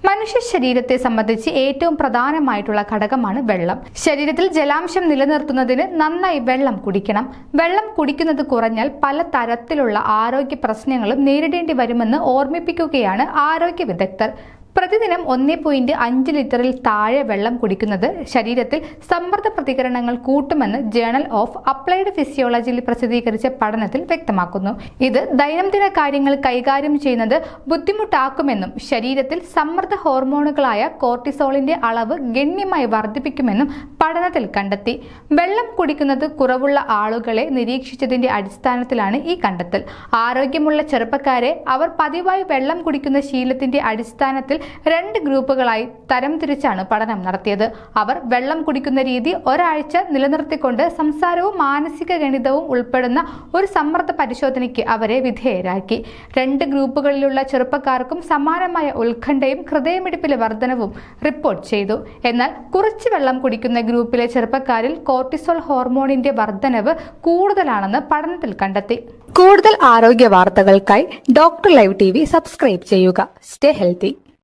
മനുഷ്യ ശരീരത്തെ സംബന്ധിച്ച് ഏറ്റവും പ്രധാനമായിട്ടുള്ള ഘടകമാണ് വെള്ളം. ശരീരത്തിൽ ജലാംശം നിലനിർത്തുന്നതിന് നന്നായി വെള്ളം കുടിക്കണം. വെള്ളം കുടിക്കുന്നത് കുറഞ്ഞാൽ പല തരത്തിലുള്ള ആരോഗ്യ പ്രശ്നങ്ങളും നേരിടേണ്ടി വരുമെന്ന് ഓർമ്മിപ്പിക്കുകയാണ് ആരോഗ്യ വിദഗ്ധർ. പ്രതിദിനം 1.5 ലിറ്ററിൽ താഴെ വെള്ളം കുടിക്കുന്നത് ശരീരത്തിൽ സമ്മർദ്ദ പ്രതികരണങ്ങൾ കൂട്ടുമെന്ന് ജേണൽ ഓഫ് അപ്ലൈഡ് ഫിസിയോളജിയിൽ പ്രസിദ്ധീകരിച്ച പഠനത്തിൽ വ്യക്തമാക്കുന്നു. ഇത് ദൈനംദിന കാര്യങ്ങൾ കൈകാര്യം ചെയ്യുന്നത് ബുദ്ധിമുട്ടാക്കുമെന്നും ശരീരത്തിൽ സമ്മർദ്ദ ഹോർമോണുകളായ കോർട്ടിസോളിന്റെ അളവ് ഗണ്യമായി വർദ്ധിപ്പിക്കുമെന്നും പഠനത്തിൽ കണ്ടെത്തി. വെള്ളം കുടിക്കുന്നത് കുറവുള്ള ആളുകളെ നിരീക്ഷിച്ചതിന്റെ അടിസ്ഥാനത്തിലാണ് ഈ കണ്ടെത്തൽ. ആരോഗ്യമുള്ള ചെറുപ്പക്കാരെ അവർ പതിവായി വെള്ളം കുടിക്കുന്ന ശീലത്തിന്റെ അടിസ്ഥാനത്തിൽ 2 ഗ്രൂപ്പുകളായി തരംതിരിച്ചാണ് പഠനം നടത്തിയത്. അവർ വെള്ളം കുടിക്കുന്ന രീതി ഒരാഴ്ച നിലനിർത്തിക്കൊണ്ട് സംസാരവും മാനസിക ഗണിതവും ഉൾപ്പെടുന്ന ഒരു സമ്മർദ്ദ പരിശോധനയ്ക്ക് അവരെ വിധേയരാക്കി. 2 ഗ്രൂപ്പുകളിലുള്ള ചെറുപ്പക്കാർക്കും സമാനമായ ഉത്കണ്ഠയും ഹൃദയമിടിപ്പിലെ വർധനവും റിപ്പോർട്ട് ചെയ്തു. എന്നാൽ കുറച്ച് വെള്ളം കുടിക്കുന്ന ഗ്രൂപ്പിലെ ചെറുപ്പക്കാരിൽ കോർട്ടിസോൾ ഹോർമോണിന്റെ വർധനവ് കൂടുതലാണെന്ന് പഠനത്തിൽ കണ്ടെത്തി. കൂടുതൽ ആരോഗ്യ വാർത്തകൾക്കായി ഡോക്ടർ ലൈവ് TV സബ്സ്ക്രൈബ് ചെയ്യുക. Stay healthy.